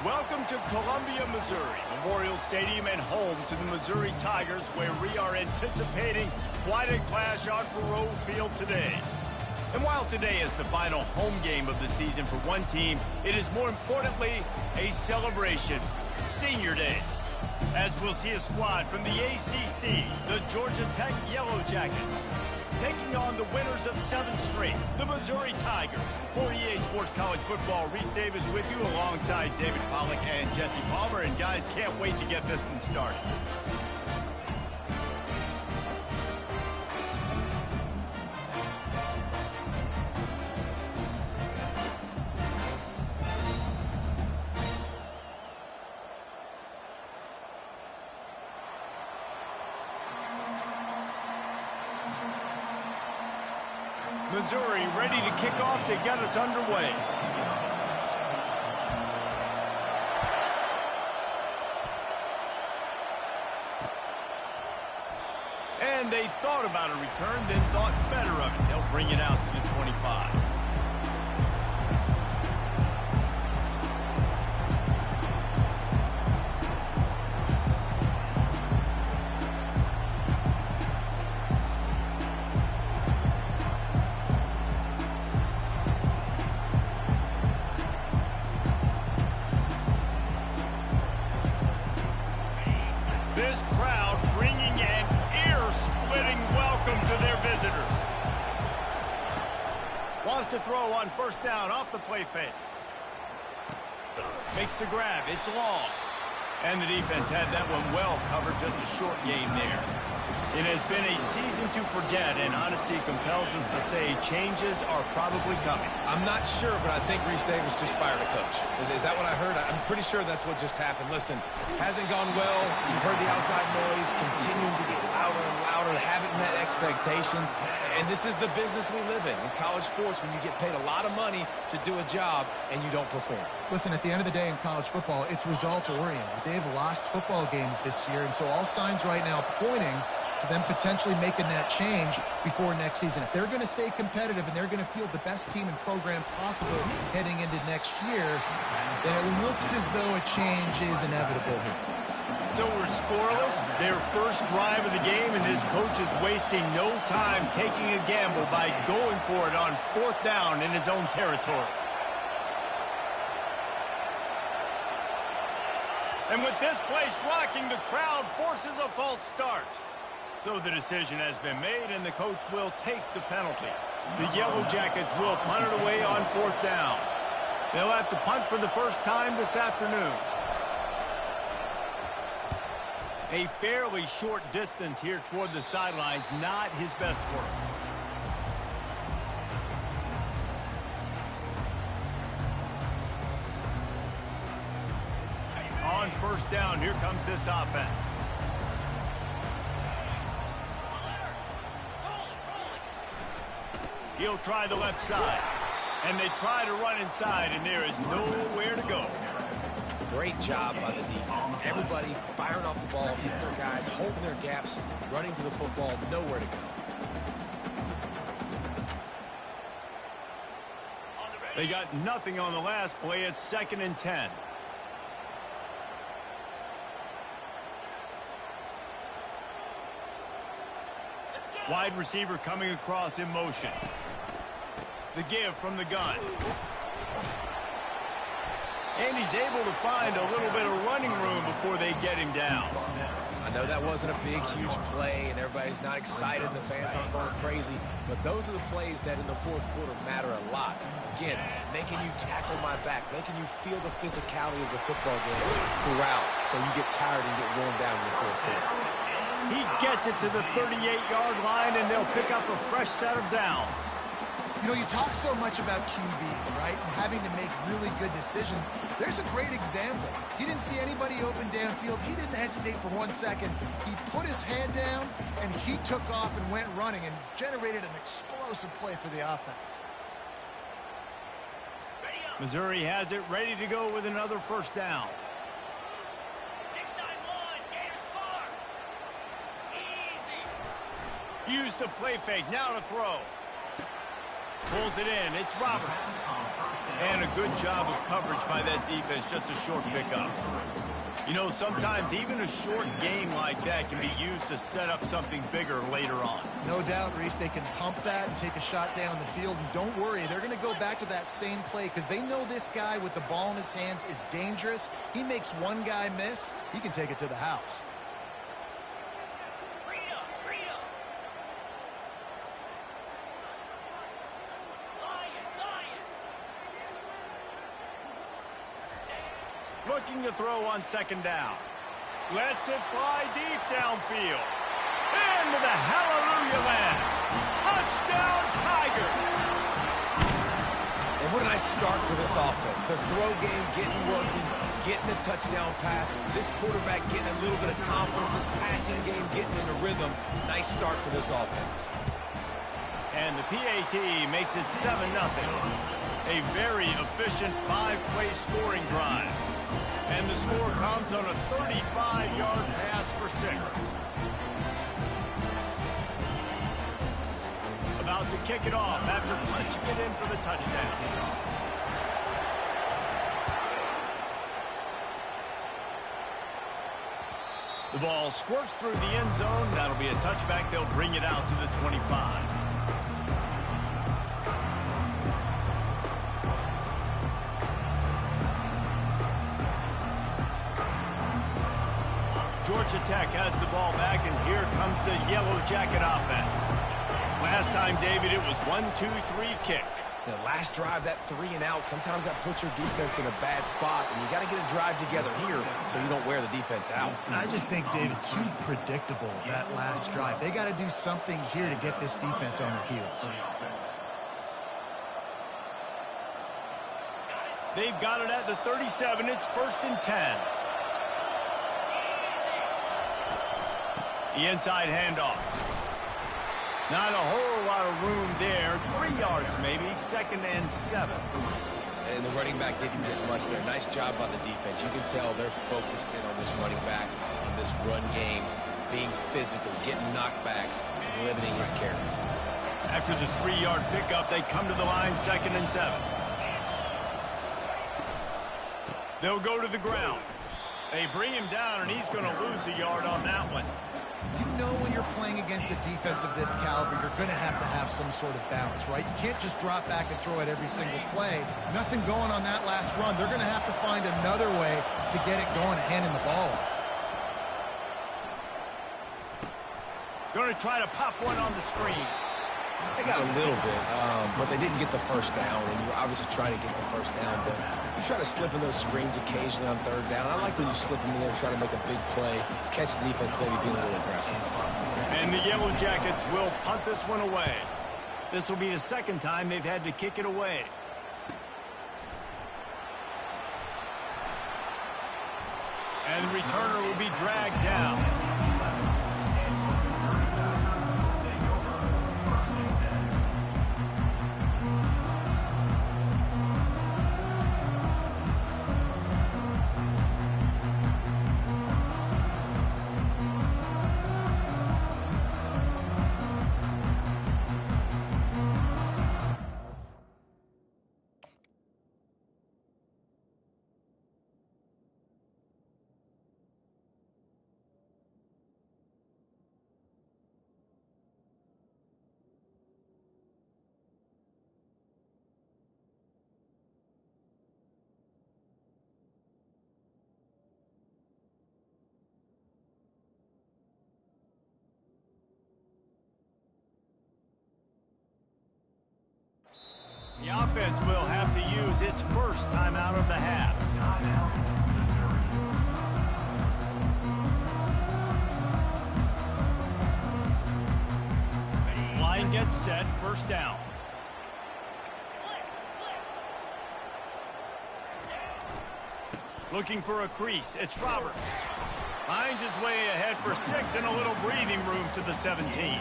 Welcome to Columbia, Missouri, Memorial Stadium and home to the Missouri Tigers, where we are anticipating quite a clash on Faroe Field today. And while today is the final home game of the season for one team, it is more importantly a celebration, Senior Day. As we'll see a squad from the ACC, the Georgia Tech Yellow Jackets, taking on the winners of 7 straight, the Missouri Tigers. For EA Sports College Football, Reese Davis with you alongside David Pollack and Jesse Palmer. And guys, can't wait to get this one started. Missouri ready to kick off to get us underway. And they thought about a return, then thought better of it. They'll bring it out to the 25. This crowd bringing an ear-splitting welcome to their visitors. Wants to throw on first down off the play fake. Makes the grab. It's long. And the defense had that one well covered. Just a short game there. It has been a season to forget, and honesty compels us to say changes are probably coming. I'm not sure, but I think Reese Davis just fired a coach. Is that what I heard? I'm pretty sure that's what just happened. Listen, hasn't gone well. You've heard the outside noise continuing to get louder and louder. Haven't met expectations. And this is the business we live in college sports, when you get paid a lot of money to do a job and you don't perform. Listen, at the end of the day in college football, it's results-oriented. They've lost football games this year, and so all signs right now pointing to them potentially making that change before next season. If they're going to stay competitive and they're going to field the best team and program possible heading into next year, then it looks as though a change is inevitable here. So we're scoreless, their first drive of the game, and this coach is wasting no time taking a gamble by going for it on 4th down in his own territory. And with this place rocking, the crowd forces a false start. So the decision has been made, and the coach will take the penalty. The Yellow Jackets will punt it away on 4th down. They'll have to punt for the first time this afternoon. A fairly short distance here toward the sidelines, not his best work. On 1st down, here comes this offense. He'll try the left side. And they try to run inside, and there is nowhere to go. Great job by the defense. Everybody firing off the ball, hitting their guys, holding their gaps, running to the football, nowhere to go. They got nothing on the last play. It's 2nd and 10. Wide receiver coming across in motion. The give from the gun. And he's able to find a little bit of running room before they get him down. I know that wasn't a big, huge play, and everybody's not excited. The fans aren't going crazy. But those are the plays that in the 4th quarter matter a lot. Again, making you tackle my back, making you feel the physicality of the football game throughout, so you get tired and get worn down in the 4th quarter. He gets it to the 38-yard line, and they'll pick up a fresh set of downs. You know, you talk so much about QBs, right, and having to make really good decisions. There's a great example. He didn't see anybody open downfield. He didn't hesitate for 1 second. He put his head down, and he took off and went running and generated an explosive play for the offense. Missouri has it ready to go with another 1st down. Use the play fake, now to throw. Pulls it in, it's Roberts. And a good job of coverage by that defense, just a short pickup. You know, sometimes even a short game like that can be used to set up something bigger later on. No doubt, Reese, they can pump that and take a shot down the field. And don't worry, they're going to go back to that same play because they know this guy with the ball in his hands is dangerous. He makes one guy miss, he can take it to the house. Looking to throw on second down. Lets it fly deep downfield. Into the hallelujah land. Touchdown, Tigers! And what a nice start for this offense. The throw game getting working, getting the touchdown pass. This quarterback getting a little bit of confidence. This passing game getting in the rhythm. Nice start for this offense. And the PAT makes it 7-0. A very efficient 5-play scoring drive. And the score comes on a 35-yard pass for 6. About to kick it off after punching it in for the touchdown. The ball squirts through the end zone. That'll be a touchback. They'll bring it out to the 25. Georgia Tech has the ball back, and here comes the Yellow Jacket offense. Last time, David, it was 1-2-3 kick. The last drive, that 3 and out, sometimes that puts your defense in a bad spot, and you got to get a drive together here so you don't wear the defense out. I just think, David, too predictable, that last drive. They got to do something here to get this defense on their heels. They've got it at the 37. It's 1st and 10. The inside handoff. Not a whole lot of room there. 3 yards maybe. 2nd and 7. And the running back didn't get much there. Nice job by the defense. You can tell they're focused in on this running back, on this run game, being physical, getting knockbacks, and limiting his carries. After the 3-yard pickup, they come to the line, 2nd and 7. They'll go to the ground. They bring him down, and he's going to lose a yard on that one. You know when you're playing against a defense of this caliber, you're going to have some sort of balance, right? You can't just drop back and throw it every single play. Nothing going on that last run. They're going to have to find another way to get it going, handing the ball off. Going to try to pop one on the screen. They got a little bit, but they didn't get the first down, and you were obviously trying to get the first down, but you try to slip in those screens occasionally on 3rd down. I like when you slip them in there and try to make a big play, catch the defense maybe being a little aggressive. And the Yellow Jackets will punt this one away. This will be the 2nd time they've had to kick it away. And the returner will be dragged down. The offense will have to use its first timeout of the half. Line gets set, 1st down. Looking for a crease, it's Roberts. Finds his way ahead for 6 and a little breathing room to the 17.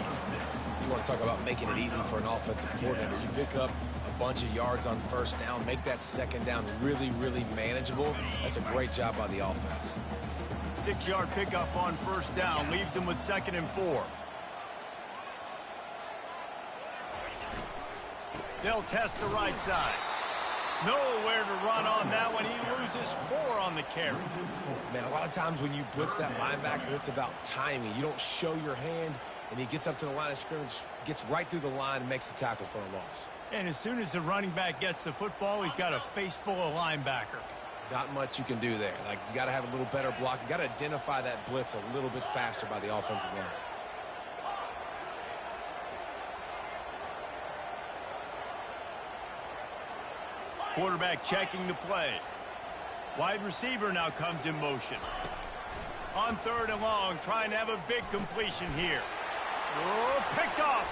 You want to talk about making it easy for an offensive coordinator. You pick up a bunch of yards on 1st down, make that 2nd down really, really manageable. That's a great job by the offense. 6-yard pickup on 1st down leaves them with 2nd and 4. They'll test the right side. Nowhere to run on that one. He loses 4 on the carry. Man, a lot of times when you blitz that linebacker, it's about timing. You don't show your hand, and he gets up to the line of scrimmage, gets right through the line, and makes the tackle for a loss. And as soon as the running back gets the football, he's got a face full of linebacker. Not much you can do there. Like, you got to have a little better block. You got to identify that blitz a little bit faster by the offensive line. Quarterback checking the play. Wide receiver now comes in motion. On 3rd and long, trying to have a big completion here. Oh, picked off.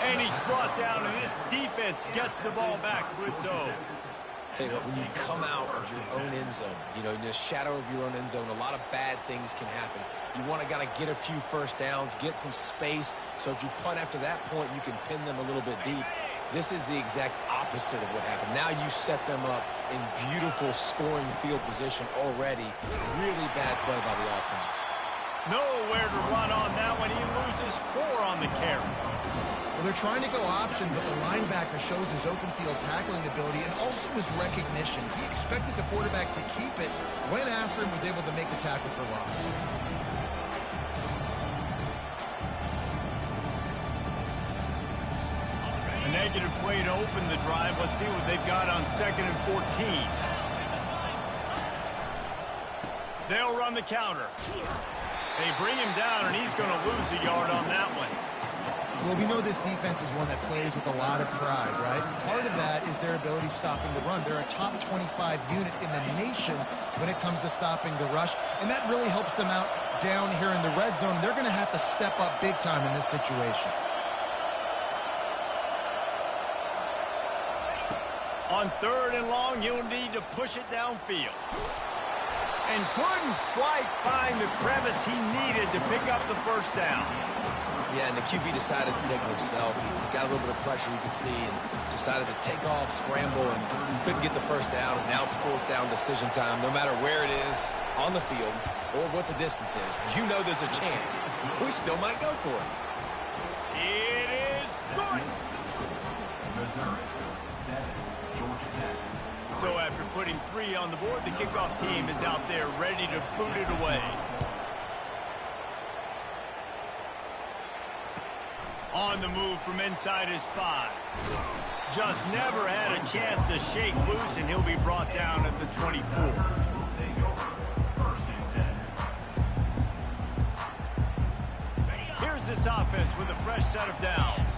And he's brought down, and this defense gets the ball back for its own. Tell you what, when you come out of your own end zone, you know, in the shadow of your own end zone, a lot of bad things can happen. You want to kind of get a few first downs, get some space, so if you punt after that point, you can pin them a little bit deep. This is the exact opposite of what happened. Now you set them up in beautiful scoring field position already. Really bad play by the offense. Nowhere to run on that one. He loses 4 on the carry. Well, they're trying to go option, but the linebacker shows his open field tackling ability and also his recognition. He expected the quarterback to keep it, went after him, was able to make the tackle for loss. A negative play to open the drive. Let's see what they've got on 2nd and 14. They'll run the counter. They bring him down, and he's going to lose a yard on that one. Well, we know this defense is one that plays with a lot of pride, right? Part of that is their ability stopping the run. They're a top 25 unit in the nation when it comes to stopping the rush, and that really helps them out down here in the red zone. They're going to have to step up big time in this situation. On 3rd and long, he'll need to push it downfield. And couldn't quite find the crevice he needed to pick up the first down. Yeah, and the QB decided to take it himself. He got a little bit of pressure, you could see, and decided to take off, scramble, and couldn't get the first down. And now it's 4th down decision time. No matter where it is on the field or what the distance is, you know there's a chance. We still might go for it. It is good. Missouri, 7, Georgia Tech. So after putting 3 on the board, the kickoff team is out there ready to boot it away. On the move from inside his 5. Just never had a chance to shake loose, and he'll be brought down at the 24. Here's this offense with a fresh set of downs.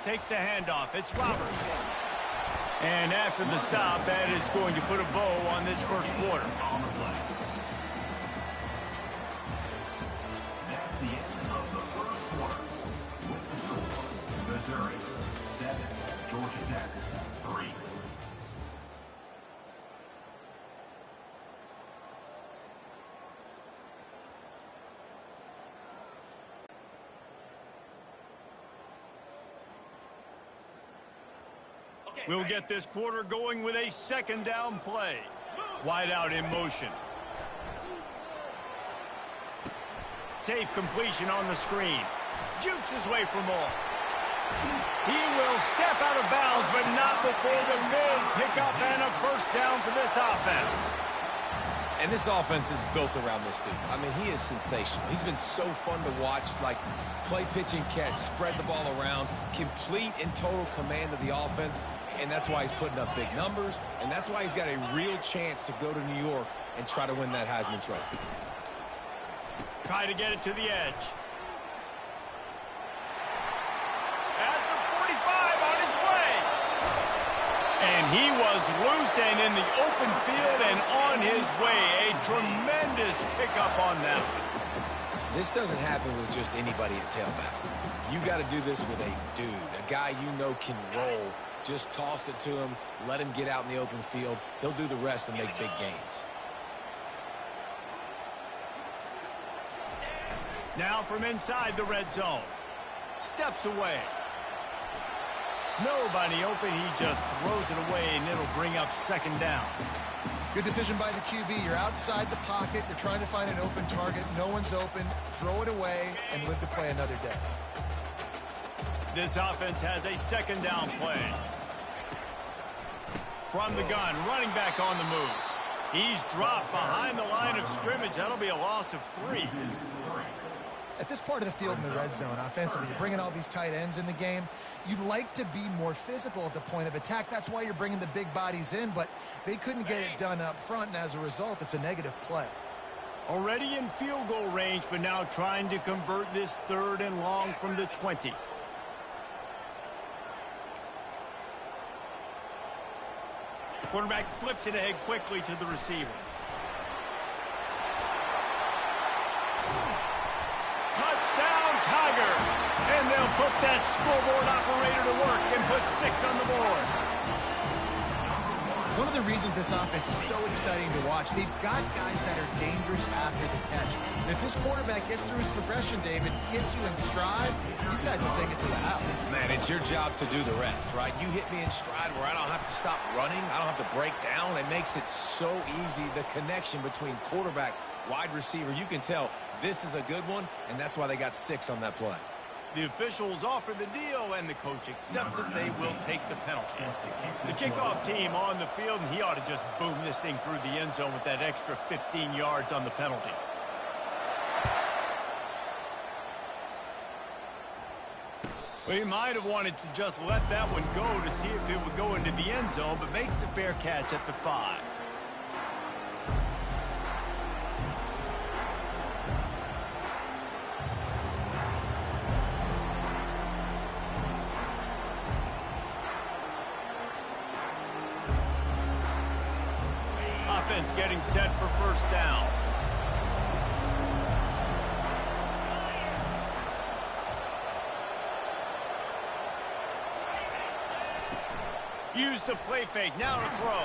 Takes the handoff. It's Roberts. And after the stop, that is going to put a bow on this first quarter. That's the end of the first quarter. With the score, Missouri, 7, Georgia Tech, 3. We'll get this quarter going with a 2nd down play. Wide out in motion. Safe completion on the screen. Jukes his way for more. He will step out of bounds, but not before the mid pickup and a first down for this offense. And this offense is built around this dude. I mean, he is sensational. He's been so fun to watch, like play, pitch, and catch, spread the ball around, complete and total command of the offense. And that's why he's putting up big numbers, and that's why he's got a real chance to go to New York and try to win that Heisman Trophy. Try to get it to the edge. At the 45 on his way. And he was loose and in the open field and on his way. A tremendous pickup on that. This doesn't happen with just anybody at tailback. You got to do this with a dude, a guy you know can roll. Just toss it to him, let him get out in the open field. He'll do the rest and make big gains. Now from inside the red zone. Steps away. Nobody open. He just throws it away, and it'll bring up 2nd down. Good decision by the QB. You're outside the pocket. You're trying to find an open target. No one's open. Throw it away and live to play another day. This offense has a second down play. From the gun, running back on the move. He's dropped behind the line of scrimmage. That'll be a loss of 3. At this part of the field in the red zone, offensively, you're bringing all these tight ends in the game. You'd like to be more physical at the point of attack. That's why you're bringing the big bodies in, but they couldn't get it done up front, and as a result, it's a negative play. Already in field goal range, but now trying to convert this 3rd and long from the 20. Quarterback flips it ahead quickly to the receiver. Touchdown, Tiger! And they'll put that scoreboard operator to work and put 6 on the board. One of the reasons this offense is so exciting to watch, they've got guys that are dangerous after the catch. And if this quarterback gets through his progression, David, hits you in stride, these guys will take it to the house. Man, it's your job to do the rest, right? You hit me in stride where I don't have to stop running. I don't have to break down. It makes it so easy. The connection between quarterback, wide receiver, you can tell this is a good one, and that's why they got 6 on that play. The officials offer the deal, and the coach accepts it. They will take the penalty. The kickoff team on the field, and he ought to just boom this thing through the end zone with that extra 15 yards on the penalty. Well, he might have wanted to just let that one go to see if it would go into the end zone, but makes the fair catch at the 5. Offense getting set for 1st down. Use the play fake, now to throw.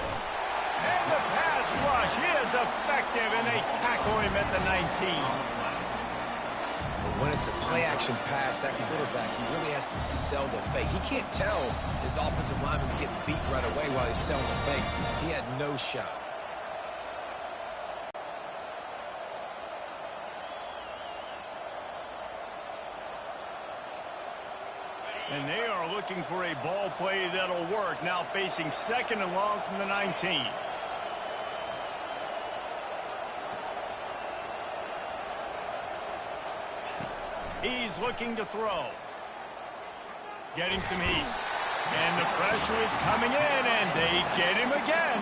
And the pass rush is effective, and they tackle him at the 19. But when it's a play-action pass, that quarterback, he really has to sell the fake. He can't tell his offensive lineman's getting beat right away while he's selling the fake. He had no shot. And they are looking for a ball play that'll work. Now facing 2nd and long from the 19. He's looking to throw. Getting some heat. And the pressure is coming in, and they get him again.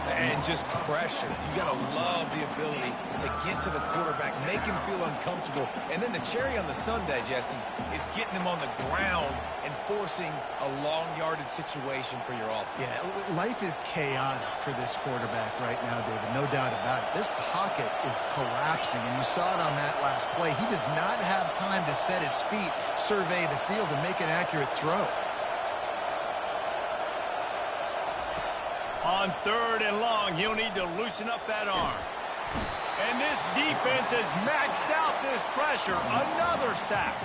And just pressure. You got to love the ability to get to the quarterback, make him feel uncomfortable. And then the cherry on the sundae, Jesse, is getting him on the ground and forcing a long yardage situation for your offense. Yeah, life is chaotic for this quarterback right now, David, no doubt about it. This pocket is collapsing, and you saw it on that last play. He does not have time to set his feet, survey the field, and make an accurate throw. On 3rd and long, he'll need to loosen up that arm. And this defense has maxed out this pressure. Another sack.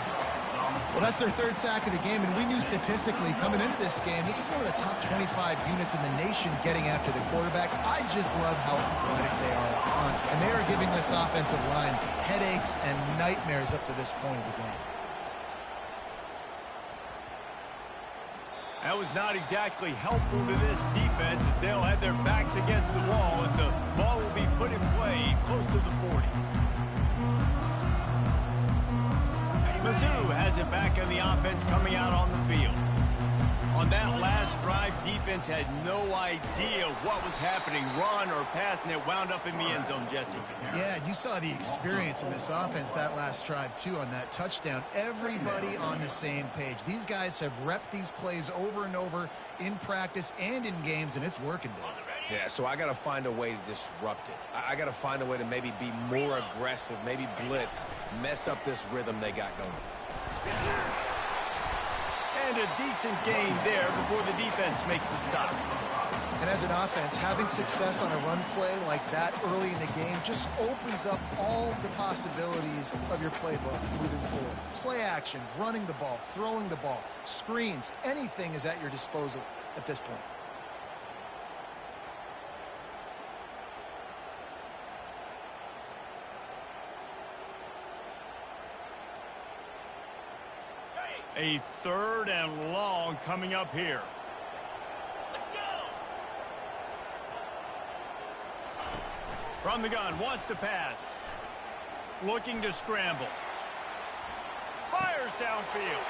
Well, that's their 3rd sack of the game, and we knew statistically coming into this game, this is one of the top 25 units in the nation getting after the quarterback. I just love how athletic they are up front, and they are giving this offensive line headaches and nightmares up to this point of the game. That was not exactly helpful to this defense as they'll have their backs against the wall as the ball will be put in play close to the 40. Mizzou has it back on the offense coming out on the field. On that last drive, defense had no idea what was happening, run or pass, and it wound up in the end zone, Jesse. Yeah, you saw the experience in this offense that last drive, too, on that touchdown. Everybody on the same page. These guys have repped these plays over and over in practice and in games, and it's working, Dave. Yeah, so I got to find a way to disrupt it. I got to find a way to maybe be more aggressive, maybe blitz, mess up this rhythm they got going. And a decent gain there before the defense makes the stop. And as an offense, having success on a run play like that early in the game just opens up all the possibilities of your playbook moving forward. Play action, running the ball, throwing the ball, screens, anything is at your disposal at this point. A 3rd and long coming up here. Let's go. From the gun, wants to pass. Looking to scramble. Fires downfield.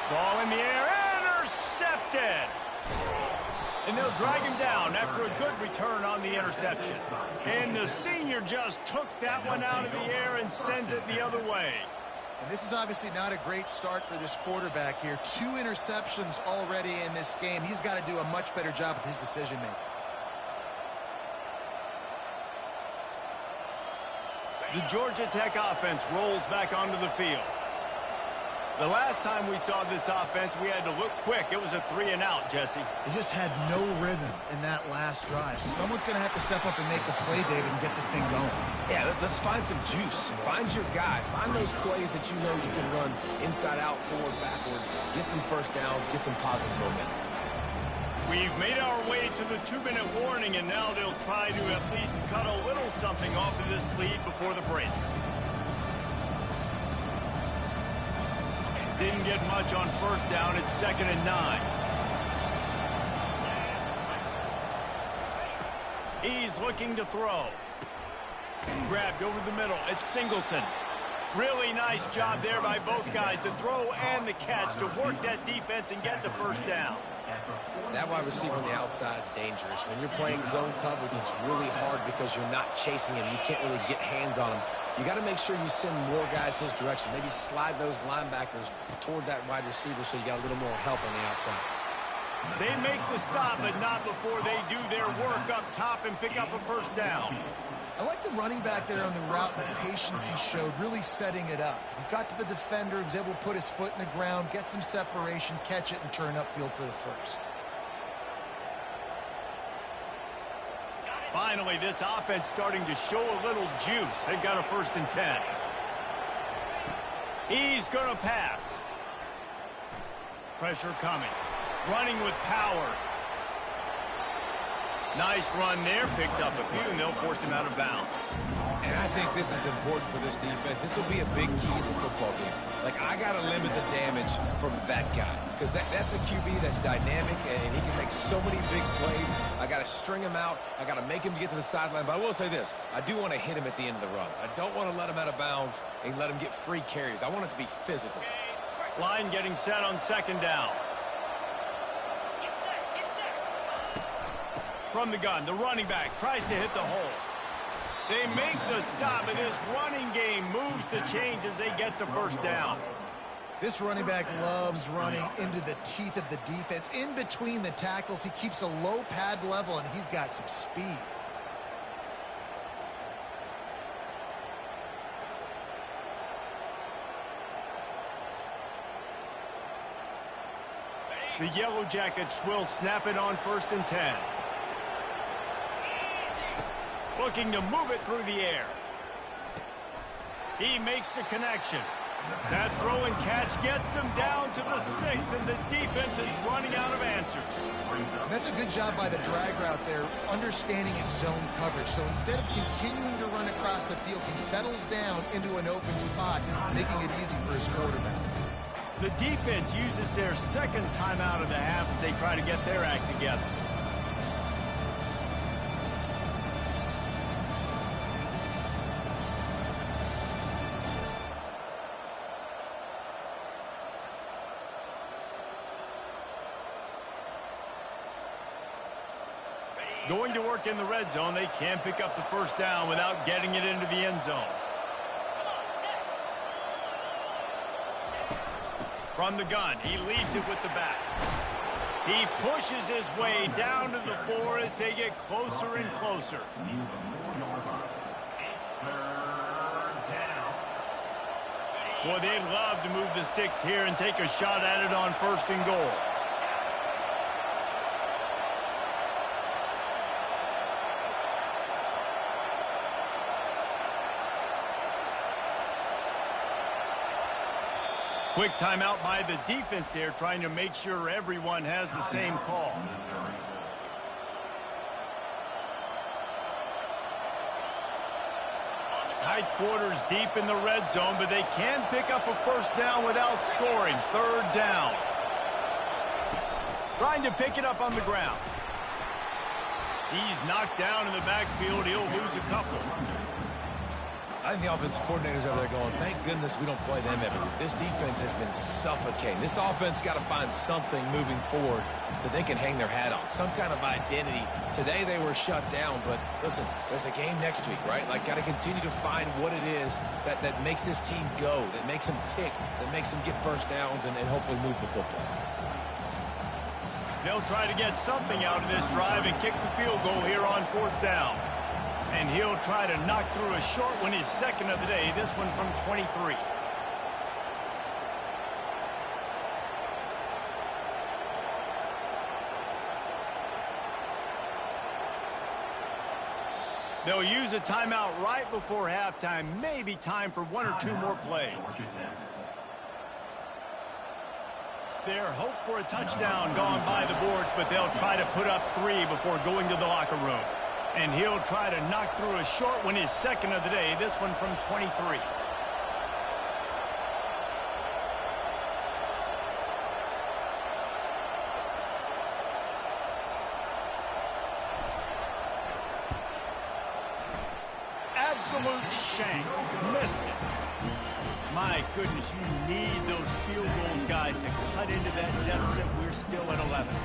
Ball in the air, intercepted. And they'll drag him down after a good return on the interception. And the senior just took that one out of the air and sends it the other way. And this is obviously not a great start for this quarterback here. 2 interceptions already in this game. He's got to do a much better job with his decision-making. The Georgia Tech offense rolls back onto the field. The last time we saw this offense, we had to look quick. It was a 3-and-out, Jesse. They just had no rhythm in that last drive. So someone's going to have to step up and make a play, David, and get this thing going. Yeah, let's find some juice. Find your guy. Find those plays that you know you can run inside out, forward, backwards. Get some first downs. Get some positive momentum. We've made our way to the 2-minute warning, and now they'll try to at least cut a little something off of this lead before the break. Didn't get much on first down. It's 2nd and 9. He's looking to throw. Grabbed over the middle. It's Singleton. Really nice job there by both guys to throw and the catch to work that defense and get the first down. That wide receiver on the outside is dangerous. When you're playing zone coverage, it's really hard because you're not chasing him. You can't really get hands on him. You got to make sure you send more guys his direction. Maybe slide those linebackers toward that wide receiver so you got a little more help on the outside. They make the stop, but not before they do their work up top and pick up a first down. I like the running back there on the route, the patience he showed, really setting it up. He got to the defender, he was able to put his foot in the ground, get some separation, catch it, and turn upfield for the first. Finally, this offense starting to show a little juice. They've got a 1st and 10. He's going to pass. Pressure coming. Running with power. Nice run there. Picks up a few, and they'll force him out of bounds. And I think this is important for this defense. This will be a big key in the football game. Like, I got to limit the damage from that guy because that's a QB that's dynamic, and he can make so many big plays. I got to string him out. I got to make him get to the sideline. But I will say this. I do want to hit him at the end of the runs. I don't want to let him out of bounds and let him get free carries. I want it to be physical. Line getting set on 2nd down. From the gun, the running back tries to hit the hole. They make the stop, and this running game moves the chains as they get the first down. This running back loves running into the teeth of the defense. In between the tackles, he keeps a low pad level, and he's got some speed. The Yellow Jackets will snap it on 1st and 10. Looking to move it through the air. He makes the connection. That throw and catch gets them down to the 6, and the defense is running out of answers. And that's a good job by the drag route there, understanding its zone coverage. So instead of continuing to run across the field, he settles down into an open spot, making it easy for his quarterback. The defense uses their 2nd timeout of the half as they try to get their act together. Going to work in the red zone. They can't pick up the first down without getting it into the end zone. From the gun, he leaves it with the back. He pushes his way down to the 4 as they get closer and closer. Boy, they'd love to move the sticks here and take a shot at it on 1st and goal. Quick timeout by the defense there, trying to make sure everyone has the same call. Tight quarters deep in the red zone, but they can pick up a first down without scoring. Third down. Trying to pick it up on the ground. He's knocked down in the backfield. He'll lose a couple. I think the offensive coordinators over there going, thank goodness we don't play them every week. This defense has been suffocating. This offense got to find something moving forward that they can hang their hat on, some kind of identity. Today they were shut down, but listen, there's a game next week, right? Like, got to continue to find what it is that makes this team go, that makes them tick, that makes them get first downs and hopefully move the football. They'll try to get something out of this drive and kick the field goal here on fourth down. And he'll try to knock through a short one, his second of the day, this one from 23. They'll use a timeout right before halftime. Maybe time for one or two more plays. Their hope for a touchdown gone by the boards, but they'll try to put up 3 before going to the locker room. And he'll try to knock through a short one, his second of the day, this one from 23. Absolute shank. Missed it. My goodness, you need those field goals, guys, to cut into that deficit. We're still at 11.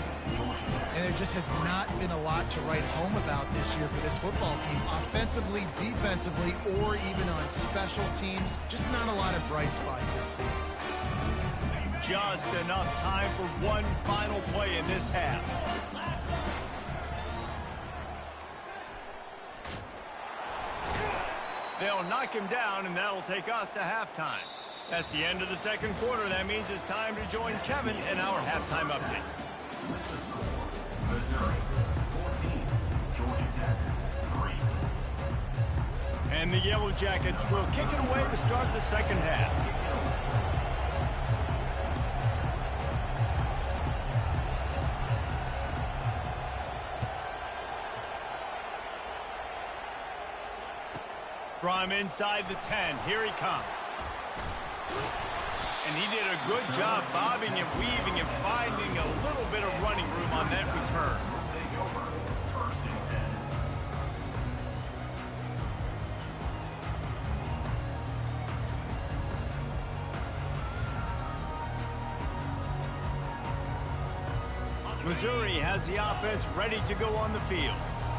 And there just has not been a lot to write home about this year for this football team. Offensively, defensively, or even on special teams. Just not a lot of bright spots this season. Just enough time for one final play in this half. They'll knock him down, and that'll take us to halftime. That's the end of the second quarter. That means it's time to join Kevin in our halftime update. Missouri 14, Georgia Tech 3. And the Yellow Jackets will kick it away to start the second half. From inside the 10, here he comes. And he did a good job bobbing and weaving and finding a little bit of running room on that return. Missouri has the offense ready to go on the field.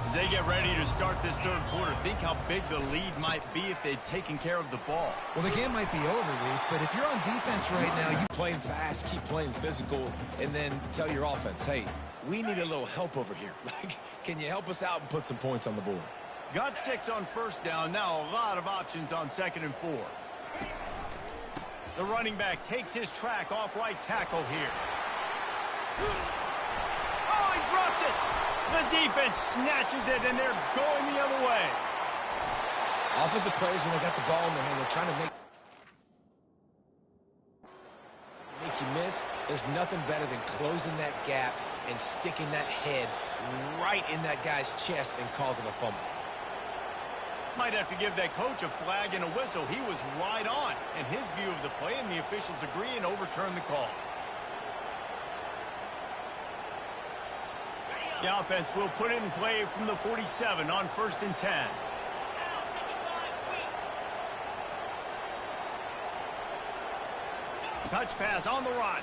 As they get ready to start this third quarter, think how big the lead might be if they'd taken care of the ball. Well, the game might be over, Reese, but if you're on defense right now, you Playing fast, keep playing physical, and then tell your offense, hey, we need a little help over here. Like, can you help us out and put some points on the board? Got 6 on first down. Now a lot of options on 2nd and 4. The running back takes his track off right tackle here. Oh, he dropped it. The defense snatches it, and they're going the other way. Offensive players, when they got the ball in their hand, they're trying to make you miss. There's nothing better than closing that gap and sticking that head right in that guy's chest and causing a fumble. Might have to give that coach a flag and a whistle. He was right on in his view of the play, and the officials agree and overturn the call. The offense will put it in play from the 47 on 1st and 10. Touch pass on the run.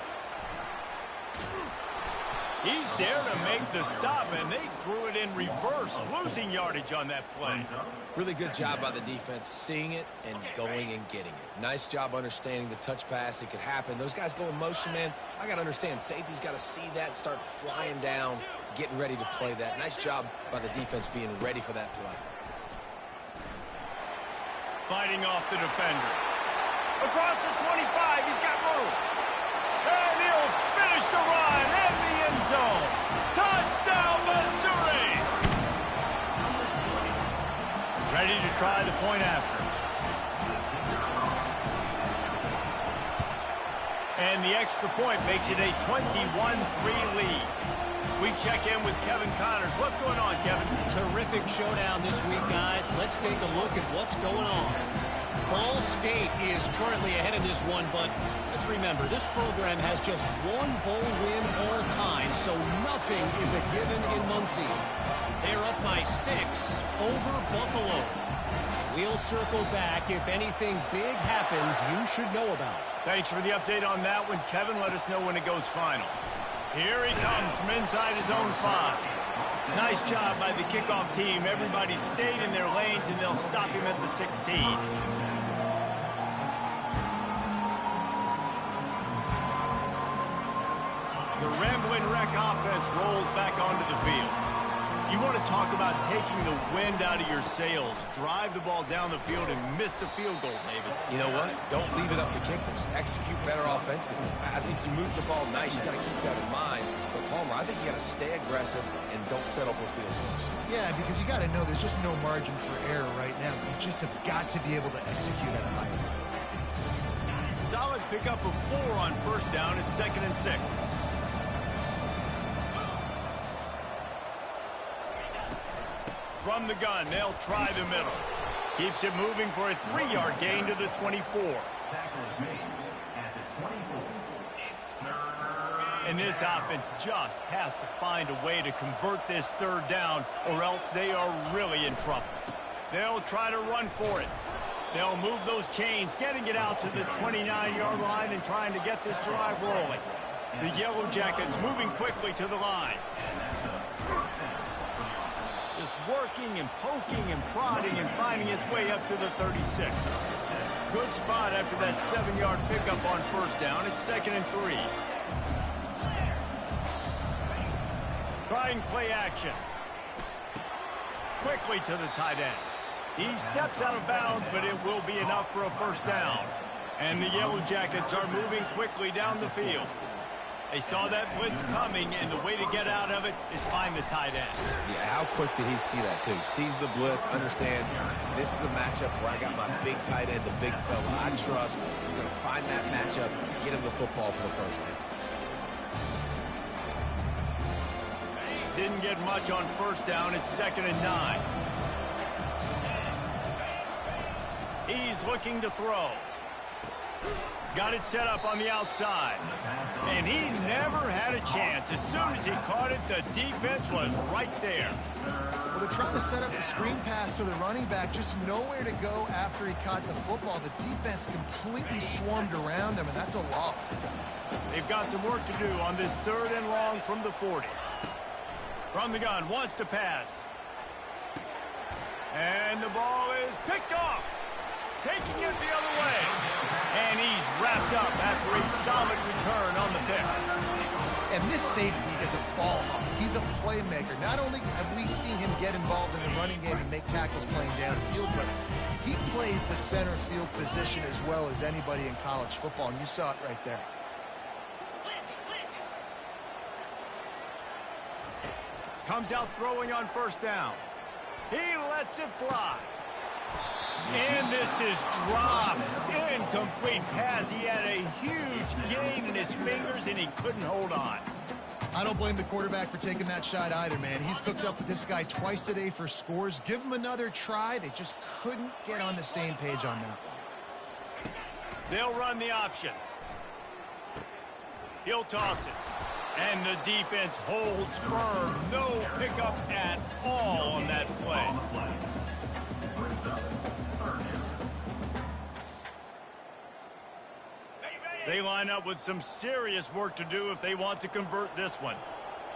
He's there to make the stop, and they threw it in reverse, losing yardage on that play. Really good job by the defense, seeing it and going and getting it. Nice job understanding the touch pass. It could happen. Those guys go in motion, man. I got to understand, safety's got to see that, start flying down, getting ready to play that. Nice job by the defense being ready for that play. Fighting off the defender. Across the 25, he's got room. And he'll finish the run in the end zone. Touchdown, Missouri! Ready to try the point after. And the extra point makes it a 21-3 lead. We check in with Kevin Connors. What's going on, Kevin? Terrific showdown this week, guys. Let's take a look at what's going on. Ball State is currently ahead in this one, but let's remember, this program has just one bowl win all time, so nothing is a given in Muncie. They're up by 6 over Buffalo. We'll circle back. If anything big happens, you should know about. Thanks for the update on that one, Kevin. Let us know when it goes final. Here he comes from inside his own 5. Nice job by the kickoff team. Everybody stayed in their lanes, and they'll stop him at the 16. The Ramblin' Wreck offense rolls back onto the field. You want to talk about taking the wind out of your sails. Drive the ball down the field and miss the field goal, David. You know what? Don't leave it up to kickers. Execute better offensively. I think you move the ball nice. You got to keep that in mind. But, Palmer, I think you got to stay aggressive and don't settle for field goals. Yeah, because you got to know there's just no margin for error right now. You just have got to be able to execute at a high level. Solid pickup of 4 on first down. It's 2nd and 6. From the gun, they'll try the middle. Keeps it moving for a 3-yard gain to the 24. Tackle is made at the 24. And this offense just has to find a way to convert this 3rd down, or else they are really in trouble. They'll try to run for it. They'll move those chains, getting it out to the 29-yard line and trying to get this drive rolling. The Yellow Jackets moving quickly to the line. Just working and poking and prodding and finding his way up to the 36. Good spot after that 7-yard pickup on first down. It's 2nd and 3. Try and play action. Quickly to the tight end. He steps out of bounds, but it will be enough for a first down. And the Yellow Jackets are moving quickly down the field. They saw that blitz coming, and the way to get out of it is find the tight end. Yeah, how quick did he see that, too? Sees the blitz, understands this is a matchup where I got my big tight end, the big fella. I trust I'm going to find that matchup, get him the football for the first down. Didn't get much on first down. It's 2nd and 9. He's looking to throw. Got it set up on the outside. And he never had a chance. As soon as he caught it, the defense was right there. Well, they're trying to set up the screen pass to the running back, just nowhere to go after he caught the football. The defense completely swarmed around him, and that's a loss. They've got some work to do on this 3rd and long from the 40. From the gun, wants to pass. And the ball is picked off. Taking it the other way. And he's wrapped up after a solid return on the pick. And this safety is a ball hawk. He's a playmaker. Not only have we seen him get involved in the running game and make tackles playing downfield, but he plays the center field position as well as anybody in college football, and you saw it right there. Comes out throwing on first down. He lets it fly. And this is dropped. Incomplete pass. He had a huge gain in his fingers, and he couldn't hold on. I don't blame the quarterback for taking that shot either, man. He's cooked up with this guy twice today for scores. Give him another try. They just couldn't get on the same page on that one. They'll run the option. He'll toss it. And the defense holds firm. No pickup at all on that play. They line up with some serious work to do if they want to convert this one.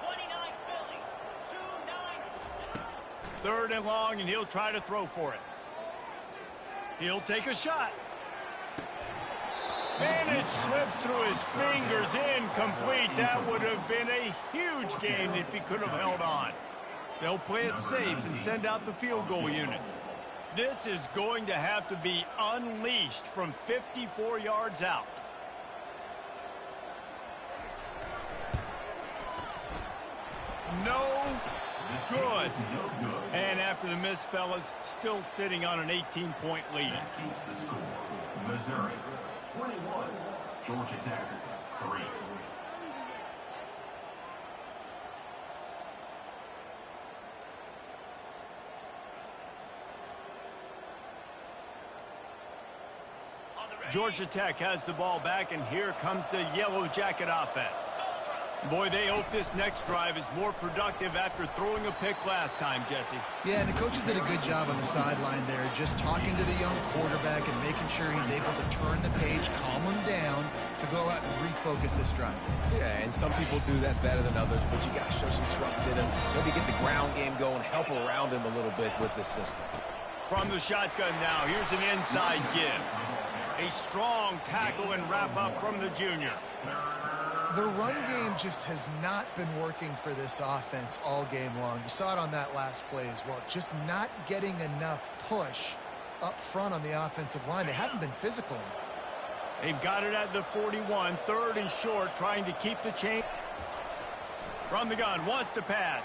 29 Philly, 3rd and long, and he'll try to throw for it. He'll take a shot. And it slips through his fingers, incomplete. That would have been a huge gain if he could have held on. They'll play it safe and send out the field goal unit. This is going to have to be unleashed from 54 yards out. No good. And after the miss, fellas, still sitting on an 18-point lead. That keeps the score. Missouri 21, Georgia Tech 3. Georgia Tech has the ball back, and here comes the Yellow Jacket offense. Boy, they hope this next drive is more productive after throwing a pick last time, Jesse. Yeah, and the coaches did a good job on the sideline there, just talking to the young quarterback and making sure he's able to turn the page, calm him down, to go out and refocus this drive. Yeah, and some people do that better than others, but you got to show some trust in him. Maybe get the ground game going, help around him a little bit with this system. From the shotgun now, here's an inside give. A strong tackle and wrap up from the junior. The run game just has not been working for this offense all game long. You saw it on that last play as well. Just not getting enough push up front on the offensive line. They haven't been physical enough. They've got it at the 41, 3rd and short, trying to keep the chain. From the gun, wants to pass.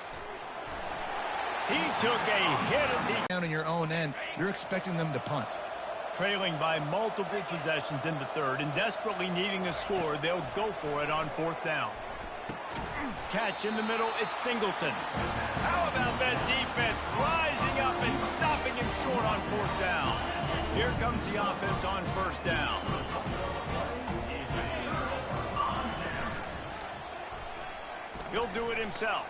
He took a hit as he... Down in your own end, you're expecting them to punt. Trailing by multiple possessions in the 3rd and desperately needing a score, they'll go for it on 4th down. Catch in the middle, it's Singleton. How about that defense rising up and stopping him short on 4th down? Here comes the offense on 1st down. He'll do it himself.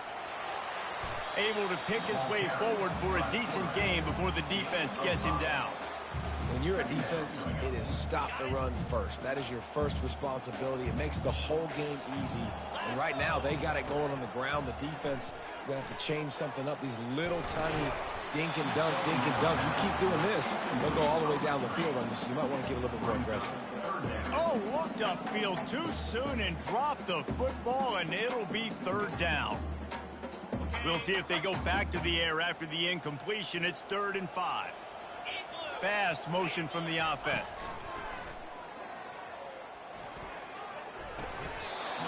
Able to pick his way forward for a decent gain before the defense gets him down. When you're a defense, it is stop the run first. That is your first responsibility. It makes the whole game easy. And right now, they got it going on the ground. The defense is going to have to change something up. These little tiny dink and dunk, dink and dunk. You keep doing this, they'll go all the way down the field on you, so you might want to get a little bit more aggressive. Oh, looked upfield too soon and dropped the football, and it'll be 3rd down. We'll see if they go back to the air after the incompletion. It's 3rd and 5. Fast motion from the offense.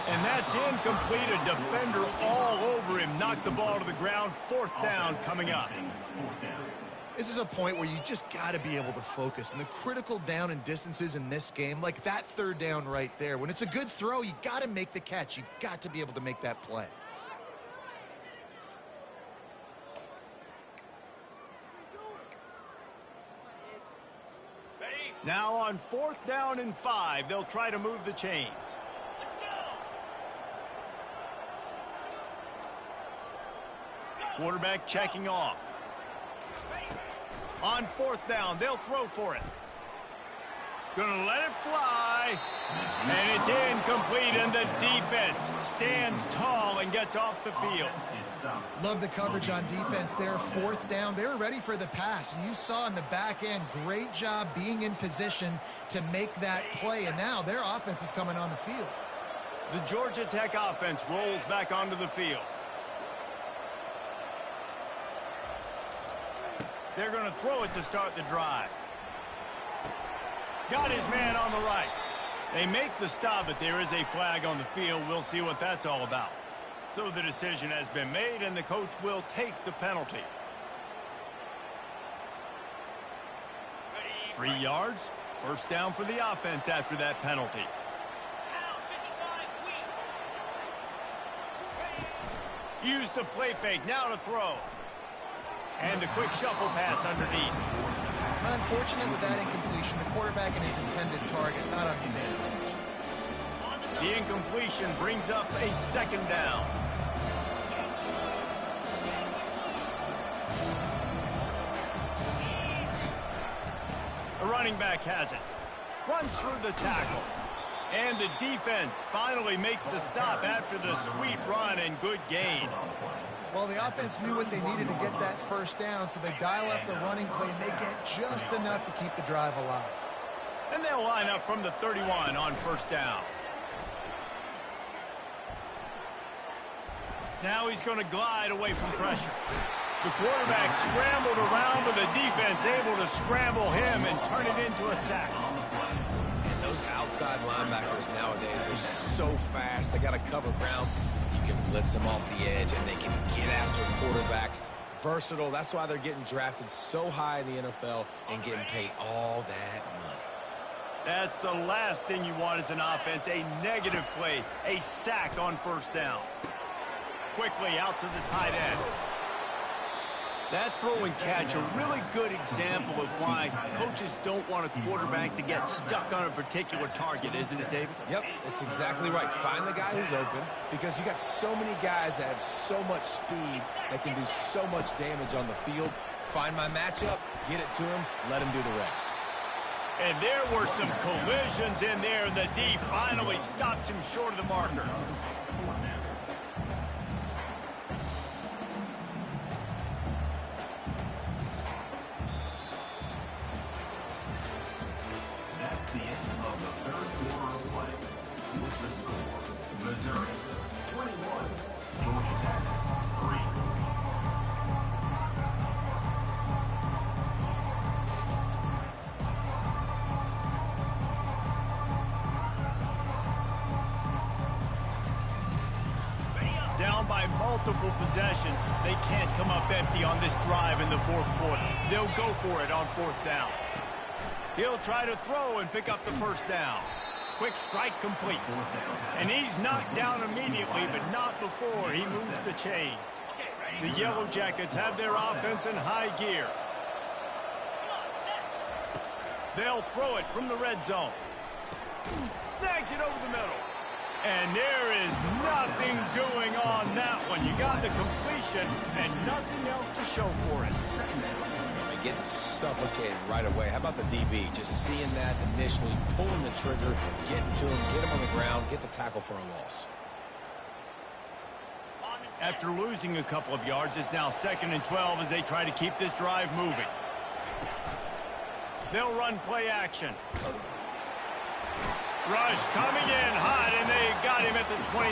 And that's incomplete. A defender all over him. Knocked the ball to the ground. 4th down coming up. This is a point where you just got to be able to focus. And the critical down and distances in this game, like that 3rd down right there, when it's a good throw, you got to make the catch. You've got to be able to make that play. Now on 4th down and 5, they'll try to move the chains. Quarterback checking off. On 4th down, they'll throw for it. Gonna let it fly. And it's incomplete, and the defense stands tall and gets off the field. Love the coverage on defense there. 4th down. They were ready for the pass, and you saw in the back end, great job being in position to make that play, and now their offense is coming on the field. The Georgia Tech offense rolls back onto the field. They're going to throw it to start the drive. Got his man on the right. They make the stop, but there is a flag on the field. We'll see what that's all about. So the decision has been made, and the coach will take the penalty. 3 yards. 1st down for the offense after that penalty. Use the play fake. Now to throw. And the quick shuffle pass underneath. Unfortunate with that incompletion. The quarterback and his intended target not on the same page. The incompletion brings up a 2nd down. The running back has it. Runs through the tackle. And the defense finally makes the stop after the sweet run and good gain. Well, the offense knew what they needed to get that 1st down, so they dial up the running play, and they get just enough to keep the drive alive. And they'll line up from the 31 on 1st down. Now he's going to glide away from pressure. The quarterback scrambled around, but the defense able to scramble him and turn it into a sack. And those outside linebackers nowadays, they're so fast. They got to cover ground. You can blitz them off the edge, and they can get after quarterbacks. Versatile. That's why they're getting drafted so high in the NFL and getting paid all that money. That's the last thing you want as an offense, a negative play, a sack on first down. Quickly out to the tight end. That throw and catch, a really good example of why coaches don't want a quarterback to get stuck on a particular target, isn't it, David? Yep, that's exactly right. Find the guy who's open, because you got so many guys that have so much speed that can do so much damage on the field. Find my matchup, get it to him, let him do the rest. And there were some collisions in there, and the D finally stops him short of the marker. That's the end of the third quarter of play. With the score, Missouri 21, Georgia Tech 3. Down by multiple possessions, they can't come up empty on this drive in the fourth quarter. They'll go for it on fourth down. He'll try to throw and pick up the first down. Quick strike complete. And he's knocked down immediately, but not before he moves the chains. The Yellow Jackets have their offense in high gear. They'll throw it from the red zone. Snags it over the middle. And there is nothing doing on that one. You got the completion and nothing else to show for it. Getting suffocated right away. How about the DB? Just seeing that initially, pulling the trigger, getting to him, get him on the ground, get the tackle for a loss. After losing a couple of yards, it's now 2nd and 12 as they try to keep this drive moving. They'll run play action. Rush coming in hot, and they got him at the 29.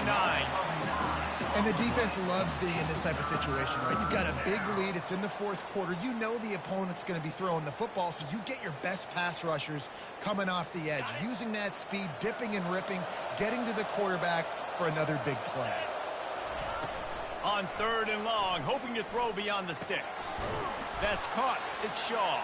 And the defense loves being in this type of situation, right? You've got a big lead. It's in the fourth quarter. You know the opponent's going to be throwing the football, so you get your best pass rushers coming off the edge, using that speed, dipping and ripping, getting to the quarterback for another big play. On 3rd and long, hoping to throw beyond the sticks. That's caught. It's Shaw.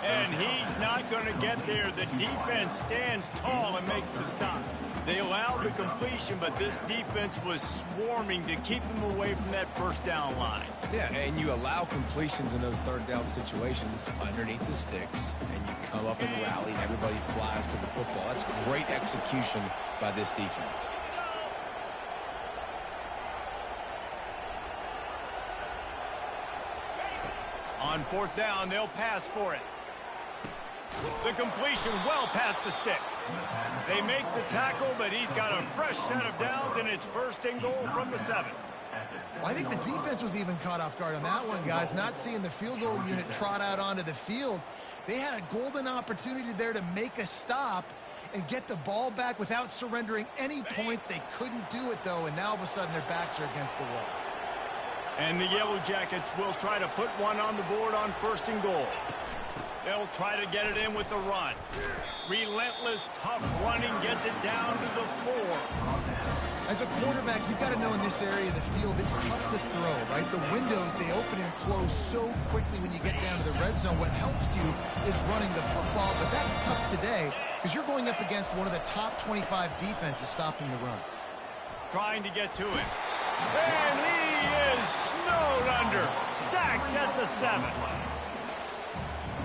And he's not going to get there. The defense stands tall and makes the stop. They allowed the completion, but this defense was swarming to keep them away from that first down line. Yeah, and you allow completions in those 3rd down situations underneath the sticks, and you come up and rally, and everybody flies to the football. That's great execution by this defense. On 4th down, they'll pass for it. The completion well past the sticks. They make the tackle, but he's got a fresh set of downs, and it's 1st and goal from the 7. Well, I think the defense was even caught off guard on that one, guys. Not seeing the field goal unit trot out onto the field. They had a golden opportunity there to make a stop and get the ball back without surrendering any points. They couldn't do it, though, and now all of a sudden their backs are against the wall. And the Yellow Jackets will try to put one on the board on 1st and goal. They'll try to get it in with the run. Relentless, tough running gets it down to the 4. As a quarterback, you've got to know in this area of the field, it's tough to throw, right? The windows, they open and close so quickly when you get down to the red zone. What helps you is running the football, but that's tough today because you're going up against one of the top 25 defenses stopping the run. Trying to get to him. And he is snowed under. Sacked at the 7.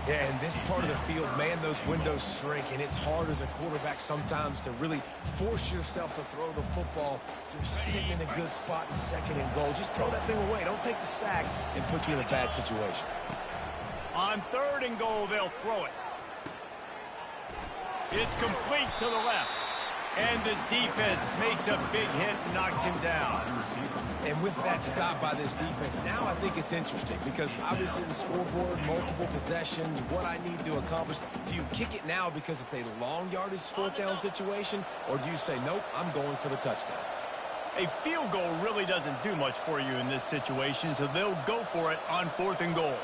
Yeah, in this part of the field, man, those windows shrink, and it's hard as a quarterback sometimes to really force yourself to throw the football. You're sitting in a good spot in 2nd and goal. Just throw that thing away. Don't take the sack and put you in a bad situation. On 3rd and goal, they'll throw it. It's complete to the left. And the defense makes a big hit and knocks him down. And with that stop by this defense, now I think it's interesting because obviously the scoreboard, multiple possessions, what I need to accomplish. Do you kick it now because it's a long yardage 4th down situation, or do you say, nope, I'm going for the touchdown? A field goal really doesn't do much for you in this situation, so they'll go for it on 4th and goal.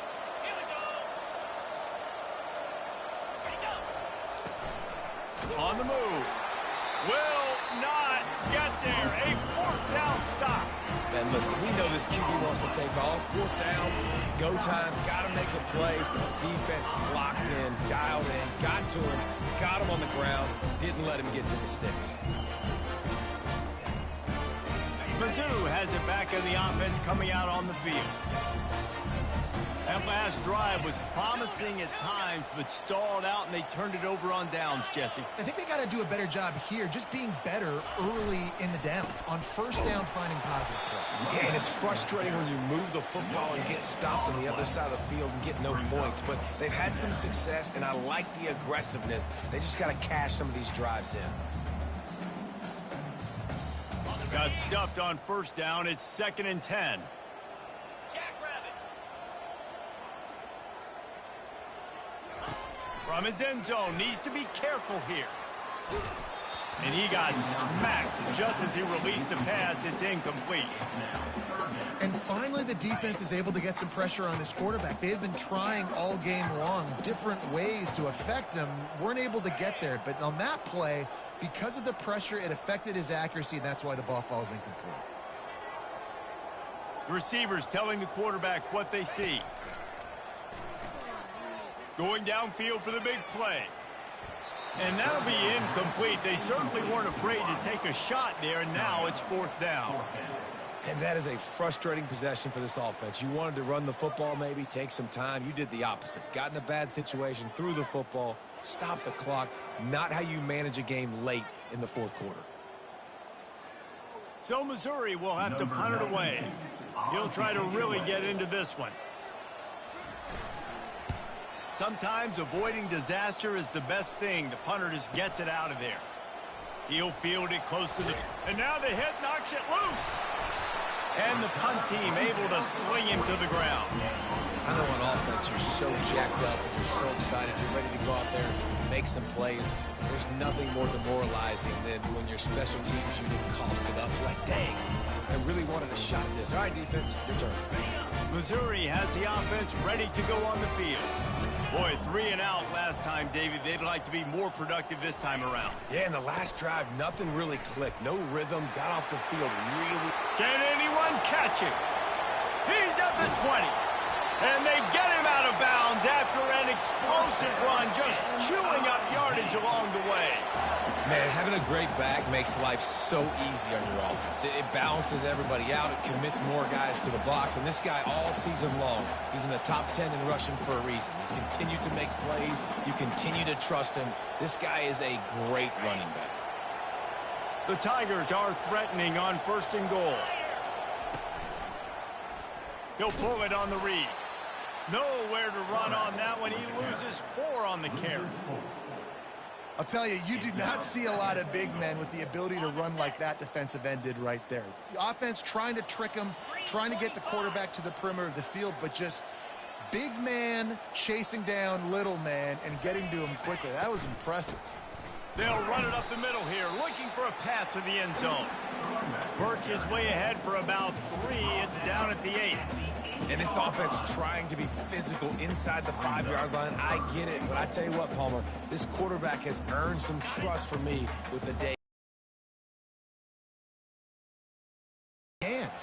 On the move. Will not get there. A 4th down stop. And listen, we know this QB wants to take off. Fourth down, go time, got to make a play. Defense locked in, dialed in, got to him, got him on the ground, didn't let him get to the sticks. Mizzou has it back in the offense coming out on the field. That last drive was promising at times, but stalled out, and they turned it over on downs, Jesse. I think they got to do a better job here, just being better early in the downs. On first down, finding positive plays. Yeah, and it's frustrating when you move the football and get stopped on the other side of the field and get no points. But they've had some success, and I like the aggressiveness. They just got to cash some of these drives in. Got stuffed on first down. It's 2nd and 10. From his end zone, needs to be careful here. And he got smacked just as he released the pass. It's incomplete. And finally, the defense is able to get some pressure on this quarterback. They have been trying all game long different ways to affect him. Weren't able to get there. But on that play, because of the pressure, it affected his accuracy, and that's why the ball falls incomplete. Receivers telling the quarterback what they see. Going downfield for the big play. And that'll be incomplete. They certainly weren't afraid to take a shot there, and now it's 4th down. And that is a frustrating possession for this offense. You wanted to run the football, maybe take some time. You did the opposite. Got in a bad situation, threw the football, stopped the clock. Not how you manage a game late in the 4th quarter. So Missouri will have to punt it away. He'll try to really get into this one. Sometimes avoiding disaster is the best thing. The punter just gets it out of there. He'll field it close to the... And now the hit knocks it loose. And the punt team able to sling him to the ground. I know on offense you're so jacked up and you're so excited. You're ready to go out there and make some plays. There's nothing more demoralizing than when your special teams unit coughs it up. You're like, dang, I really wanted a shot at this. All right, defense, your turn. Missouri has the offense ready to go on the field. Boy, 3 and out last time, David. They'd like to be more productive this time around. Yeah, in the last drive, nothing really clicked. No rhythm, got off the field really. Can anyone catch him? He's at the 20. And they get him out of bounds after an explosive run, just chewing up yardage along the way. Man, having a great back makes life so easy on your offense. It balances everybody out. It commits more guys to the box. And this guy all season long, he's in the top 10 in rushing for a reason. He's continued to make plays. You continue to trust him. This guy is a great running back. The Tigers are threatening on 1st and goal. He'll pull it on the read. Nowhere to run on that one. He loses 4 on the carry. I'll tell you, you do not see a lot of big men with the ability to run like that defensive end did right there. The offense trying to trick him, trying to get the quarterback to the perimeter of the field, but just big man chasing down little man and getting to him quickly. That was impressive. They'll run it up the middle here, looking for a path to the end zone. Birch is way ahead for about 3. It's down at the 8. And this offense trying to be physical inside the 5-yard line. I get it, but I tell you what, Palmer, this quarterback has earned some trust from me with the day.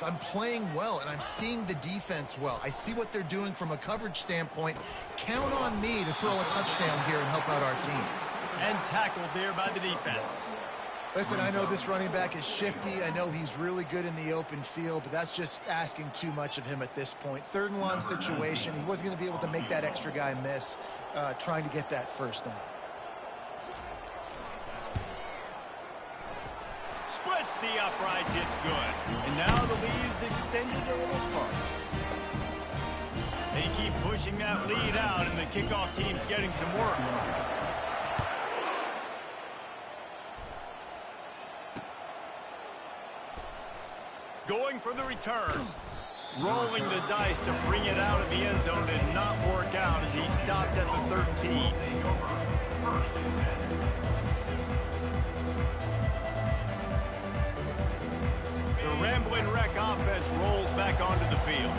I'm playing well, and I'm seeing the defense well. I see what they're doing from a coverage standpoint. Count on me to throw a touchdown here and help out our team. And tackled there by the defense. Listen, I know this running back is shifty. I know he's really good in the open field, but that's just asking too much of him at this point. 3rd and long situation. He wasn't going to be able to make that extra guy miss trying to get that first down. Splits the uprights. It's good. And now the lead is extended a little further. They keep pushing that lead out, and the kickoff team's getting some work. Going for the return. Rolling the dice to bring it out of the end zone did not work out as he stopped at the 13. The Rambling Wreck offense rolls back onto the field.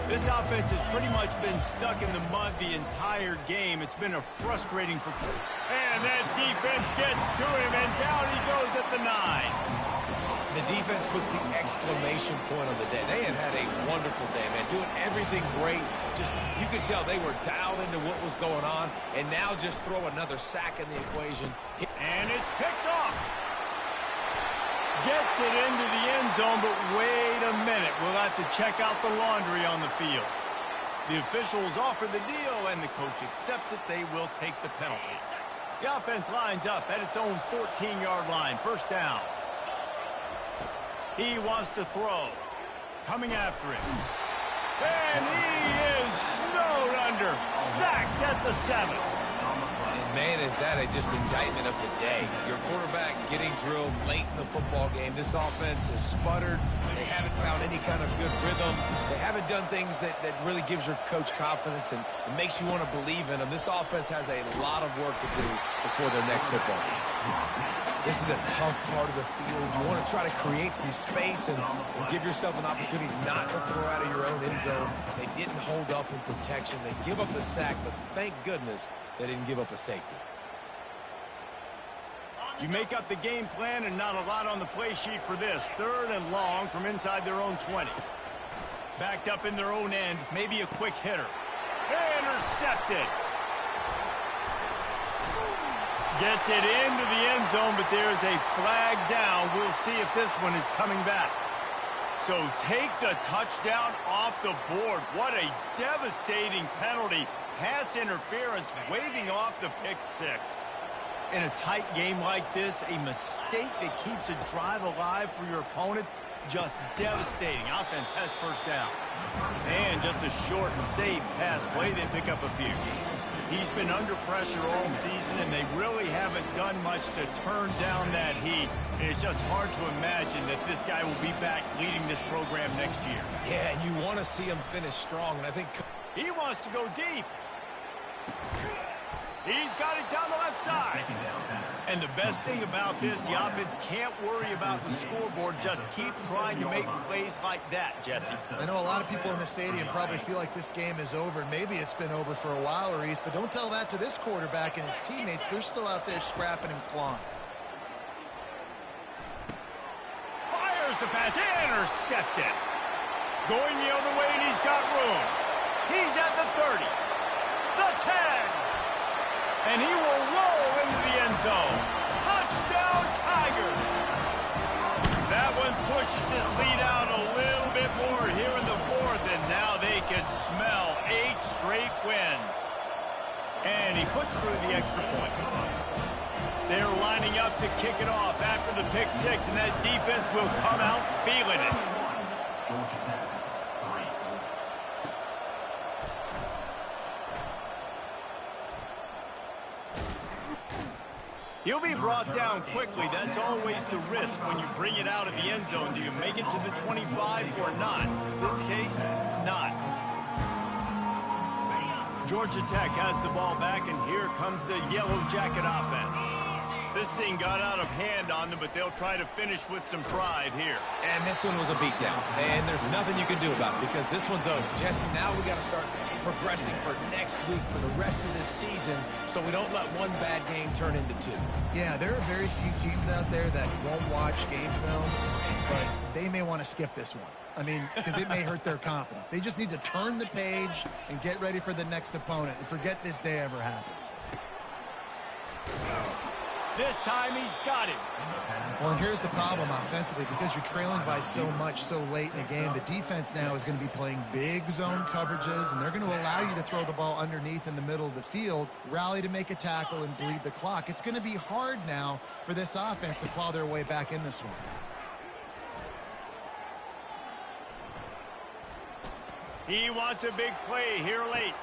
This offense has pretty much been stuck in the mud the entire game. It's been a frustrating performance. And that defense gets to him, and down he goes at the 9. The defense puts the exclamation point on the day. They had a wonderful day, man, doing everything great. Just, you could tell they were dialed into what was going on, and now just throw another sack in the equation. And it's picked off. Gets it into the end zone, but wait a minute. We'll have to check out the laundry on the field. The officials offer the deal, and the coach accepts it. They will take the penalty. The offense lines up at its own 14-yard line. First down. He wants to throw. Coming after him. And he is snowed under. Sacked at the 7. And, man, is that just indictment of the day. Your quarterback getting drilled late in the football game. This offense has sputtered. They haven't found any kind of good rhythm. They haven't done things that really gives your coach confidence and it makes you want to believe in them. This offense has a lot of work to do before their next football game. This is a tough part of the field. You want to try to create some space and give yourself an opportunity not to throw out of your own end zone. They didn't hold up in protection. They give up the sack, but thank goodness they didn't give up a safety. You make up the game plan and not a lot on the play sheet for this. 3rd and long from inside their own 20. Backed up in their own end, maybe a quick hitter. Intercepted. Gets it into the end zone, but there's a flag down. We'll see if this one is coming back. So take the touchdown off the board. What a devastating penalty. Pass interference, waving off the pick 6. In a tight game like this, a mistake that keeps a drive alive for your opponent, just devastating. Offense has first down. And just a short and safe pass play. They pick up a few. He's been under pressure all season, and they really haven't done much to turn down that heat. And it's just hard to imagine that this guy will be back leading this program next year. Yeah, and you want to see him finish strong, and I think he wants to go deep. He's got it down the left side. And the best thing about this, the offense can't worry about the scoreboard. Just keep trying to make plays like that, Jesse. I know a lot of people in the stadium probably feel like this game is over. Maybe it's been over for a while, Reese, but don't tell that to this quarterback and his teammates. They're still out there scrapping and clawing. Fires the pass. Intercepted. Going the other way, and he's got room. He's at the 30. The 10. And he will roll into the end zone. Touchdown, Tigers! That one pushes this lead out a little bit more here in the 4th, and now they can smell 8 straight wins. And he puts through the extra point. They're lining up to kick it off after the pick 6, and that defense will come out feeling it. He'll be brought down quickly. That's always the risk when you bring it out of the end zone. Do you make it to the 25 or not? In this case, not. Georgia Tech has the ball back, and here comes the Yellow Jacket offense. This thing got out of hand on them, but they'll try to finish with some pride here. And this one was a beatdown, and there's nothing you can do about it because this one's over. Jesse, now we got to start progressing for next week for the rest of this season so we don't let one bad game turn into 2. Yeah, there are very few teams out there that won't watch game film, but they may want to skip this one. I mean, because it may hurt their confidence. They just need to turn the page and get ready for the next opponent and forget this day ever happened. This time he's got it. Well, and here's the problem offensively. Because you're trailing by so much so late in the game, the defense now is going to be playing big zone coverages, and they're going to allow you to throw the ball underneath in the middle of the field, rally to make a tackle, and bleed the clock. It's going to be hard now for this offense to claw their way back in this one. He wants a big play here late.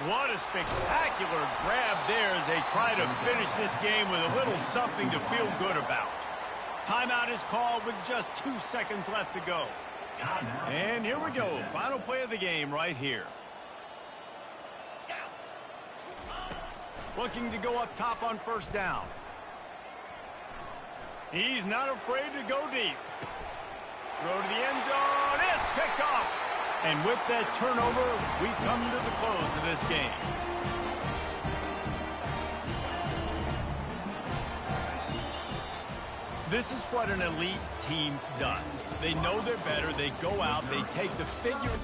What a spectacular grab there as they try to finish this game with a little something to feel good about. Timeout is called with just 2 seconds left to go. And here we go. Final play of the game right here. Looking to go up top on first down. He's not afraid to go deep. Throw to the end zone. It's picked off. And with that turnover, we come to the close of this game. This is what an elite team does. They know they're better. They go out. They take the figure.